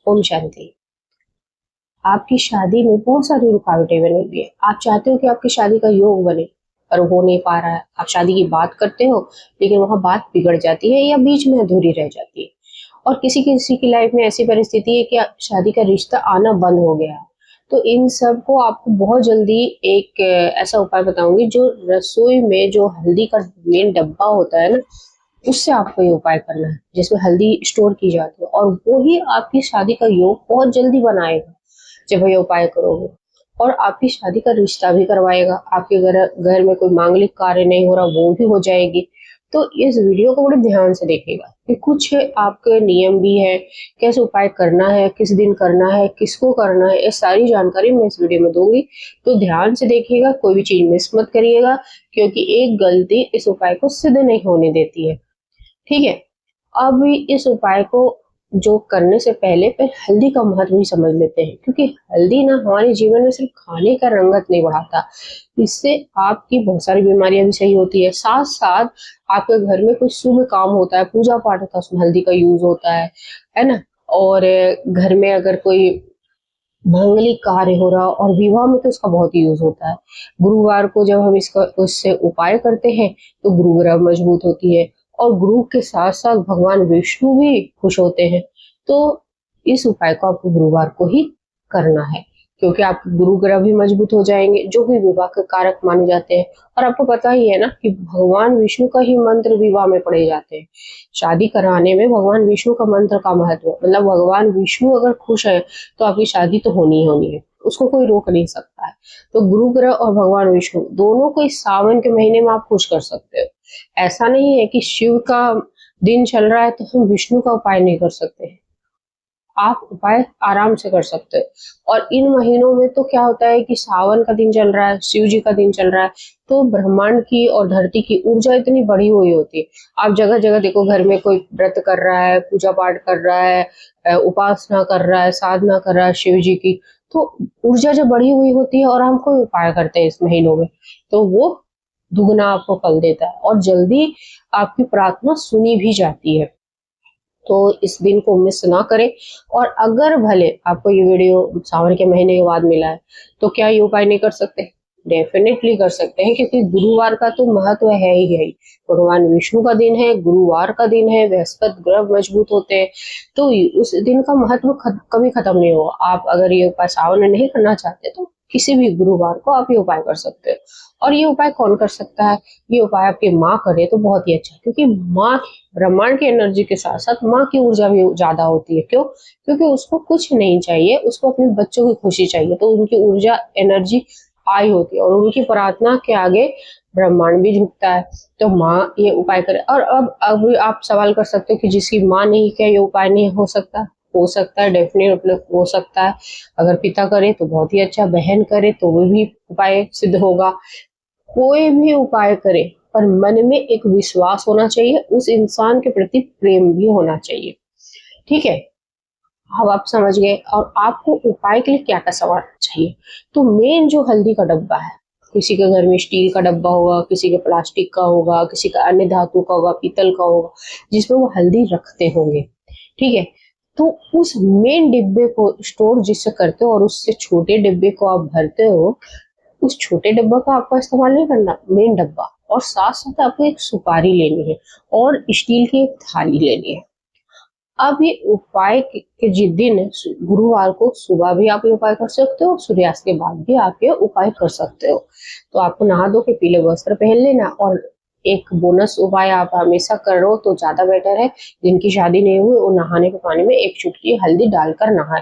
ओम शांति। आपकी शादी में बहुत सारी रुकावटें बनी हुई है। आप चाहते हो कि आपकी शादी का योग बने, पर हो नहीं पा रहा है। आप शादी की बात करते हो, लेकिन वहाँ बात बिगड़ जाती है या बीच में अधूरी रह जाती है। और किसी किसी की लाइफ में ऐसी परिस्थिति है कि शादी का रिश्ता आना बंद हो गया है। तो इन सब को आपको बहुत जल्दी एक ऐसा उपाय बताऊंगी, जो रसोई में जो हल्दी का मेन डब्बा होता है ना, उससे आपको ये उपाय करना है, जिसमें हल्दी स्टोर की जाती है, और वो ही आपकी शादी का योग बहुत जल्दी बनाएगा जब ये उपाय करोगे। और आपकी शादी का रिश्ता भी करवाएगा। आपके घर घर में कोई मांगलिक कार्य नहीं हो रहा, वो भी हो जाएगी। तो इस वीडियो को बड़े ध्यान से देखिएगा कि कुछ आपके नियम भी है, कैसे उपाय करना है, किस दिन करना है, किसको करना है, ये सारी जानकारी मैं इस वीडियो में दूंगी। तो ध्यान से देखिएगा, कोई भी चीज मिस मत करिएगा, क्योंकि एक गलती इस उपाय को सिद्ध नहीं होने देती है। ठीक है। अब इस उपाय को जो करने से पहले हल्दी का महत्व भी समझ लेते हैं, क्योंकि हल्दी ना हमारे जीवन में सिर्फ खाने का रंगत नहीं बढ़ाता, इससे आपकी बहुत सारी बीमारियां भी सही होती है। साथ साथ आपके घर में कोई शुभ काम होता है, पूजा पाठ होता है, उसमें हल्दी का यूज होता है ना। और घर में अगर कोई मांगलिक कार्य हो रहा और विवाह में तो इसका बहुत यूज होता है। गुरुवार को जब हम इसका उससे उपाय करते हैं तो गुरु ग्रह मजबूत होती है, और गुरु के साथ साथ भगवान विष्णु भी खुश होते हैं। तो इस उपाय को आपको गुरुवार को ही करना है, क्योंकि आप गुरु ग्रह भी मजबूत हो जाएंगे, जो भी विवाह के कारक माने जाते हैं। और आपको पता ही है ना कि भगवान विष्णु का ही मंत्र विवाह में पढ़े जाते हैं। शादी कराने में भगवान विष्णु का मंत्र का महत्व है। मतलब भगवान विष्णु अगर खुश है तो आपकी शादी तो होनी ही होनी है, उसको कोई रोक नहीं सकता है। तो गुरु ग्रह और भगवान विष्णु दोनों को इस सावन के महीने में आप खुश कर सकते हो। ऐसा नहीं है कि शिव का दिन चल रहा है तो हम विष्णु का उपाय नहीं कर सकते। आप उपाय आराम से कर सकते हो। और इन महीनों में तो क्या होता है कि सावन का दिन चल रहा है, शिव जी का दिन चल रहा है, तो ब्रह्मांड की और धरती की ऊर्जा इतनी बढ़ी हुई होती है। आप जगह जगह देखो, घर में कोई व्रत कर रहा है, पूजा पाठ कर रहा है, उपासना कर रहा है, साधना कर रहा है शिव जी की। तो ऊर्जा जब बढ़ी हुई होती है और हम कोई उपाय करते हैं इस महीनों में, तो वो दुगना आपको फल देता है और जल्दी आपकी प्रार्थना सुनी भी जाती है। तो इस दिन को मिस ना करें। और अगर भले आपको ये वीडियो सावन के महीने के बाद मिला है, तो क्या ये उपाय नहीं कर सकते? डेफिनेटली कर सकते हैं, क्योंकि गुरुवार का तो महत्व है ही है। भगवान विष्णु का दिन है, गुरुवार का दिन है, बृहस्पति ग्रह मजबूत होते हैं, तो उस दिन का महत्व कभी खत्म नहीं होगा। आप अगर ये उपाय सावन में नहीं करना चाहते तो किसी भी गुरुवार को आप ये उपाय कर सकते हो। और ये उपाय कौन कर सकता है? ये उपाय आपकी माँ करे तो बहुत ही अच्छा, क्योंकि माँ ब्रह्मांड की एनर्जी के साथ साथ माँ की ऊर्जा भी ज्यादा होती है। क्यों? क्योंकि उसको कुछ नहीं चाहिए, उसको अपने बच्चों की खुशी चाहिए, तो उनकी ऊर्जा एनर्जी आई होती है, और उनकी प्रार्थना के आगे ब्रह्मांड भी झुकता है। तो माँ ये उपाय करे। और अब आप सवाल कर सकते हो कि जिसकी माँ नहीं, क्या ये उपाय नहीं हो सकता? हो सकता है, डेफिनेटली हो सकता है। अगर पिता करे तो बहुत ही अच्छा, बहन करे तो वो भी उपाय सिद्ध होगा। कोई भी उपाय करे, पर मन में एक विश्वास होना चाहिए, उस इंसान के प्रति प्रेम भी होना चाहिए। ठीक है। अब आप समझ गए। और आपको उपाय के लिए क्या क्या सामान चाहिए? तो मेन जो हल्दी का डब्बा है, किसी के घर में स्टील का डब्बा होगा, किसी के प्लास्टिक का होगा, किसी का अन्य धातु का होगा, पीतल का होगा, जिसमें वो हल्दी रखते होंगे। ठीक है। तो उस मेन डिब्बे को स्टोर जिससे करते हो और उससे छोटे डिब्बे को आप भरते हो, उस छोटे डब्बा का आपको इस्तेमाल नहीं करना, मेन डब्बा। और साथ साथ आपको एक सुपारी लेनी है और स्टील की एक थाली लेनी है। अब ये उपाय के जिस दिन गुरुवार को सुबह भी आप ये उपाय कर सकते हो, सूर्यास्त के बाद भी आप ये उपाय कर सकते हो। तो आपको नहा धो के पीले वस्त्र पहन लेना। और एक बोनस उपाय आप हमेशा करो तो ज्यादा बेटर है, जिनकी शादी नहीं हुई वो नहाने के पानी में एक चुटकी हल्दी डालकर नहाए।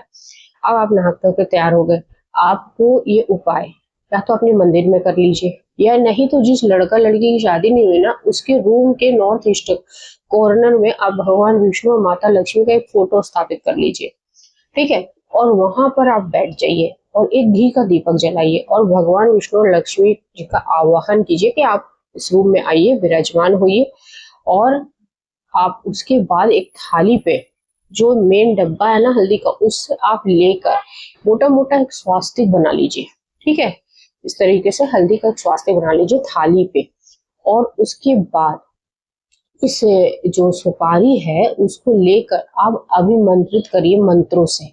अब आप नहा धो के तैयार हो गए। आपको ये उपाय या तो अपने मंदिर में कर लीजिए, या नहीं तो जिस लड़का लड़की की शादी नहीं हुई ना, उसके रूम के नॉर्थ ईस्ट कॉर्नर में आप भगवान विष्णु और माता लक्ष्मी का एक फोटो स्थापित कर लीजिए। ठीक है। और वहां पर आप बैठ जाइए और एक घी का दीपक जलाइए और भगवान विष्णु और लक्ष्मी जी का आवाहन कीजिए कि आप इस रूम में आइए, विराजमान होइए। और आप उसके बाद एक थाली पे जो मेन डब्बा है ना हल्दी का, उससे आप लेकर मोटा मोटा एक स्वास्तिक बना लीजिए। ठीक है। इस तरीके से हल्दी का एक स्वास्तिक बना लीजिए थाली पे। और उसके बाद इस जो सुपारी है उसको लेकर आप अभिमंत्रित करिए मंत्रों से।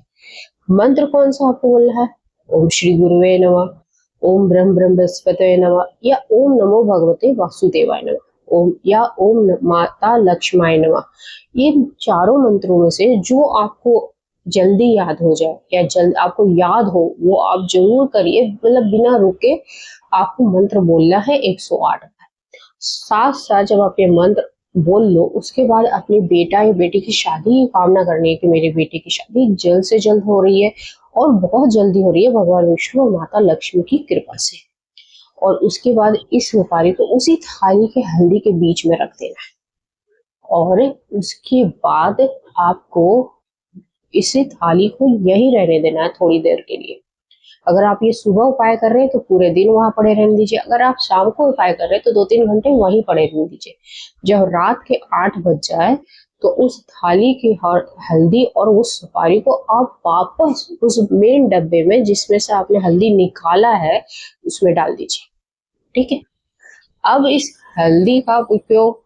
मंत्र कौन सा आपको बोलना है? ओम श्री गुरुवे नमः, ओम ब्रह्म बृहस्पतये नमः, या ओम नमो भगवते वासुदेवाय नमः, ओम या ओम माता लक्ष्माय नमः। ये चारों मंत्रों में से जो आपको जल्दी याद हो जाए या जल्द आपको याद हो वो आप जरूर करिए। मतलब बिना रुके आपको मंत्र बोलना है 108 बार। साथ साथ जब आप ये मंत्र बोल लो उसके बाद अपने बेटा या बेटी की शादी की कामना करनी है कि मेरे बेटे की शादी जल्द से जल्द हो रही है और बहुत जल्दी हो रही है भगवान विष्णु और माता लक्ष्मी की कृपा से। और उसके बाद इस सुपारी को उसी थाली के हल्दी के बीच में रख देना है और उसके बाद आपको इसी थाली को यही रहने देना है थोड़ी देर के लिए। अगर आप ये सुबह उपाय कर रहे हैं तो पूरे दिन वहां पड़े रहने दीजिए। अगर आप शाम को उपाय कर रहे हैं तो 2-3 घंटे वहीं पड़े रहने दीजिए। जब रात के 8 बज जाए तो उस थाली की हल्दी और उस सुपारी को आप वापस उस मेन डब्बे में जिसमें से आपने हल्दी निकाला है उसमें डाल दीजिए। ठीक है। अब इस हल्दी का उपयोग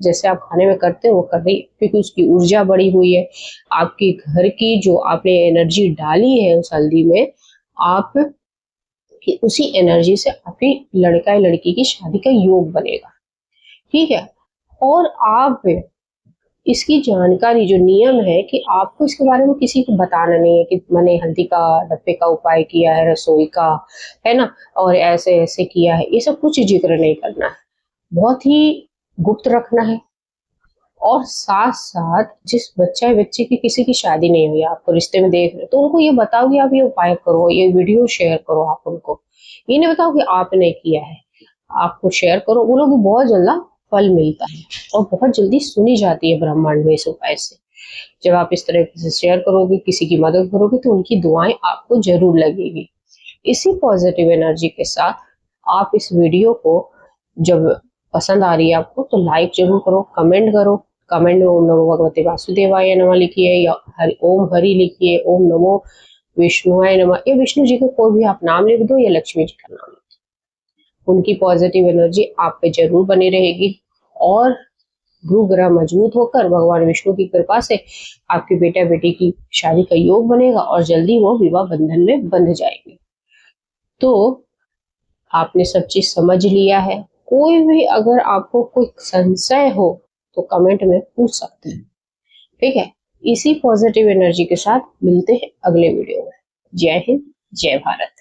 जैसे आप खाने में करते हो वो कर रही, क्योंकि उसकी ऊर्जा बढ़ी हुई है। आपके घर की जो आपने एनर्जी डाली है उस हल्दी में, आप उसी एनर्जी से आपकी लड़का या लड़की की शादी का योग बनेगा। ठीक है। और आप इसकी जानकारी जो नियम है कि आपको इसके बारे में किसी को बताना नहीं है कि मैंने हल्दी का डब्बे का उपाय किया है रसोई का, है ना, और ऐसे ऐसे किया है, ये सब कुछ जिक्र नहीं करना है। बहुत ही गुप्त रखना है। और साथ साथ जिस बच्चे की किसी की शादी नहीं हुई, आपको रिश्ते में देख रहे तो उनको ये बताओ कि आप ये उपाय करो, ये वीडियो शेयर करो। आप उनको ये नहीं बताओ कि आपने किया है, आपको शेयर करो। वो लोग बहुत जल्द फल मिलता है और बहुत जल्दी सुनी जाती है ब्रह्मांड में इस उपाय से। जब आप इस तरह से शेयर करोगे, किसी की मदद करोगे तो उनकी दुआएं आपको जरूर लगेगी। इसी पॉजिटिव एनर्जी के साथ आप इस वीडियो को जब पसंद आ रही है आपको तो लाइक जरूर करो, कमेंट करो। कमेंट में ओम नमो भगवते वासुदेवाय नमः लिखिए या ओम हरि लिखिए, ओम नमो विष्णुवाय नमः, या विष्णु जी का कोई भी आप नाम लिख दो या लक्ष्मी जी का नाम लिख दो। उनकी पॉजिटिव एनर्जी आप पे जरूर बनी रहेगी और गुरु ग्रह मजबूत होकर भगवान विष्णु की कृपा से आपके बेटा बेटी की शादी का योग बनेगा और जल्दी वो विवाह बंधन में बंध जाएगी। तो आपने सब चीज समझ लिया है। कोई भी अगर आपको कोई संशय हो तो कमेंट में पूछ सकते हैं। ठीक है। इसी पॉजिटिव एनर्जी के साथ मिलते हैं अगले वीडियो में। जय हिंद, जय भारत।